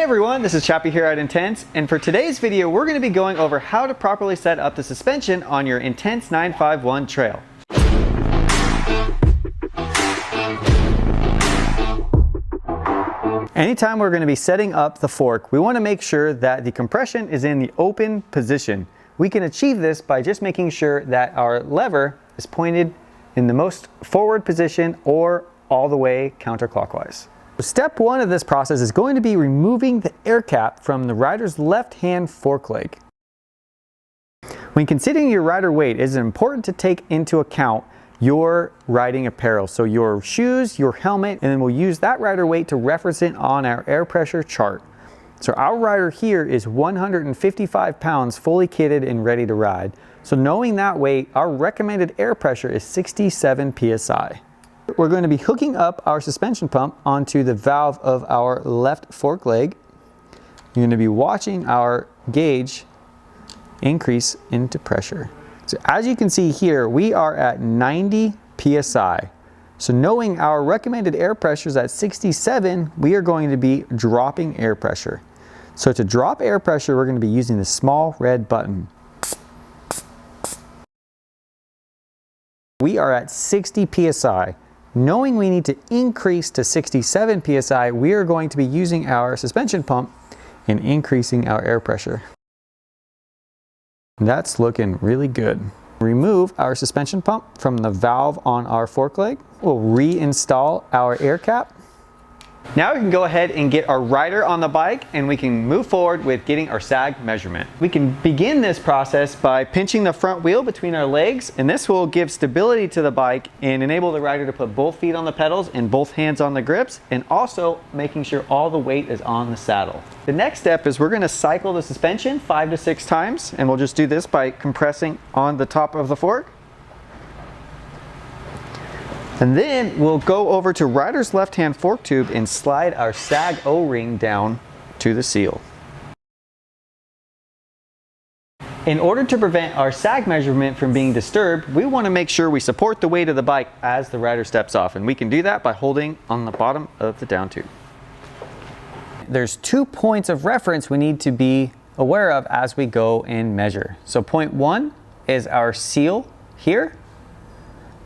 everyone, this is Chappie here at Intense, and for today's video we're going to be going over how to properly set up the suspension on your Intense 951 trail. Anytime we're going to be setting up the fork, we want to make sure that the compression is in the open position. We can achieve this by just making sure that our lever is pointed in the most forward position or all the way counterclockwise. Step one of this process is going to be removing the air cap from the rider's left hand fork leg. When considering your rider weight, it is important to take into account your riding apparel. So your shoes, your helmet, and then we'll use that rider weight to reference it on our air pressure chart. So our rider here is 155 pounds fully kitted and ready to ride. So knowing that weight, our recommended air pressure is 67 psi. We're going to be hooking up our suspension pump onto the valve of our left fork leg. You're going to be watching our gauge increase into pressure. So as you can see here, we are at 90 psi. So knowing our recommended air pressure is at 67, we are going to be dropping air pressure. So to drop air pressure, we're going to be using the small red button. We are at 60 psi. Knowing we need to increase to 67 psi, we are going to be using our suspension pump and increasing our air pressure. That's looking really good. Remove our suspension pump from the valve on our fork leg. We'll reinstall our air cap. Now we can go ahead and get our rider on the bike and we can move forward with getting our sag measurement. We can begin this process by pinching the front wheel between our legs, and this will give stability to the bike and enable the rider to put both feet on the pedals and both hands on the grips, and also making sure all the weight is on the saddle. The next step is we're going to cycle the suspension 5 to 6 times, and we'll just do this by compressing on the top of the fork. And then we'll go over to rider's left hand fork tube and slide our sag O-ring down to the seal. In order to prevent our sag measurement from being disturbed, we want to make sure we support the weight of the bike as the rider steps off, and we can do that by holding on the bottom of the down tube. There's 2 points of reference we need to be aware of as we go and measure. So point 1 is our seal here.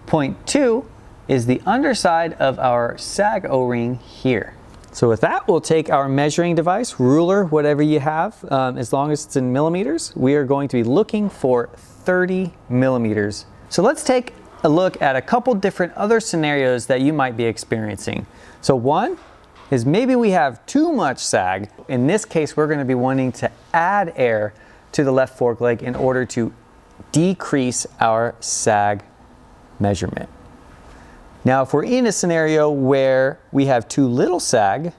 Point 2 is the underside of our sag O-ring here. So with that, we'll take our measuring device, ruler, whatever you have, as long as it's in millimeters. We are going to be looking for 30 millimeters. So let's take a look at a couple different other scenarios that you might be experiencing. So one is maybe we have too much sag. In this case, we're going to be wanting to add air to the left fork leg in order to decrease our sag measurement. Now, if we're in a scenario where we have too little sag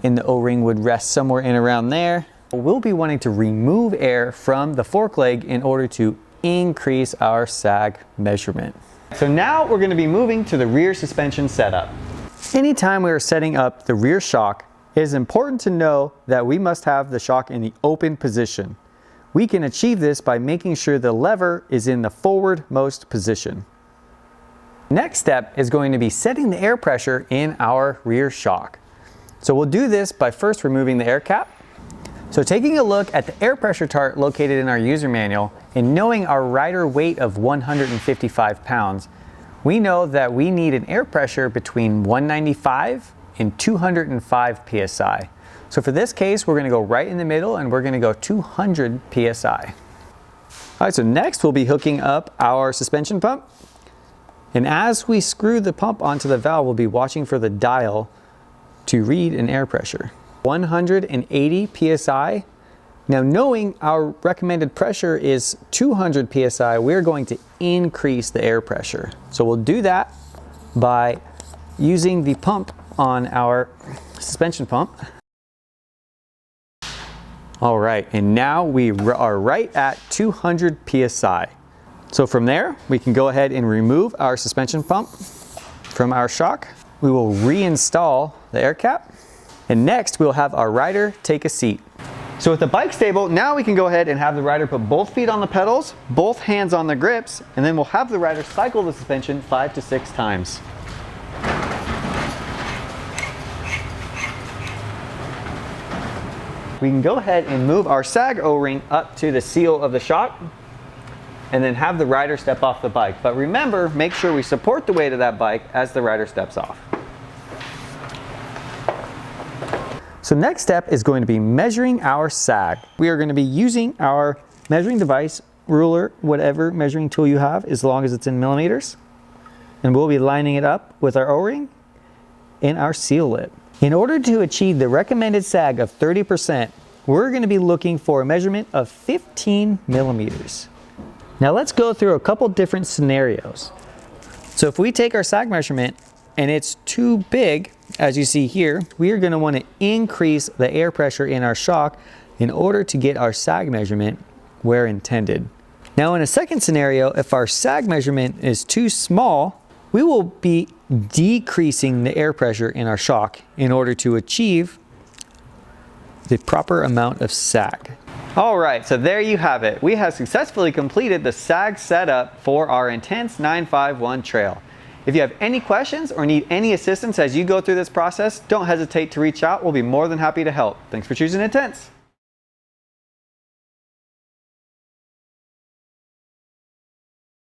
and the O-ring would rest somewhere in around there, we'll be wanting to remove air from the fork leg in order to increase our sag measurement. So now we're going to be moving to the rear suspension setup. Anytime we are setting up the rear shock, it is important to know that we must have the shock in the open position. We can achieve this by making sure the lever is in the forward-most position. Next step is going to be setting the air pressure in our rear shock. So we'll do this by first removing the air cap. So taking a look at the air pressure chart located in our user manual and knowing our rider weight of 155 pounds, we know that we need an air pressure between 195 and 205 psi. So for this case, we're going to go right in the middle and we're going to go 200 psi. All right, so next we'll be hooking up our suspension pump. And as we screw the pump onto the valve, we'll be watching for the dial to read an air pressure. 180 psi. Now knowing our recommended pressure is 200 psi, we're going to increase the air pressure. So we'll do that by using the pump on our suspension pump. All right, and now we are right at 200 psi. So from there, we can go ahead and remove our suspension pump from our shock. We will reinstall the air cap. And next, we'll have our rider take a seat. So with the bike stable, now we can go ahead and have the rider put both feet on the pedals, both hands on the grips, and then we'll have the rider cycle the suspension 5 to 6 times. We can go ahead and move our sag O-ring up to the seal of the shock and then have the rider step off the bike. But remember, make sure we support the weight of that bike as the rider steps off. So next step is going to be measuring our sag. We are going to be using our measuring device, ruler, whatever measuring tool you have, as long as it's in millimeters. And we'll be lining it up with our O-ring and our seal lip. In order to achieve the recommended sag of 30%, we're going to be looking for a measurement of 15 millimeters. Now let's go through a couple different scenarios. So if we take our sag measurement and it's too big, as you see here, we are going to want to increase the air pressure in our shock in order to get our sag measurement where intended. Now in a second scenario, if our sag measurement is too small, we will be decreasing the air pressure in our shock in order to achieve the proper amount of sag. All right, so there you have it. We have successfully completed the sag setup for our Intense 951 trail. If you have any questions or need any assistance as you go through this process, don't hesitate to reach out. We'll be more than happy to help. Thanks for choosing Intense.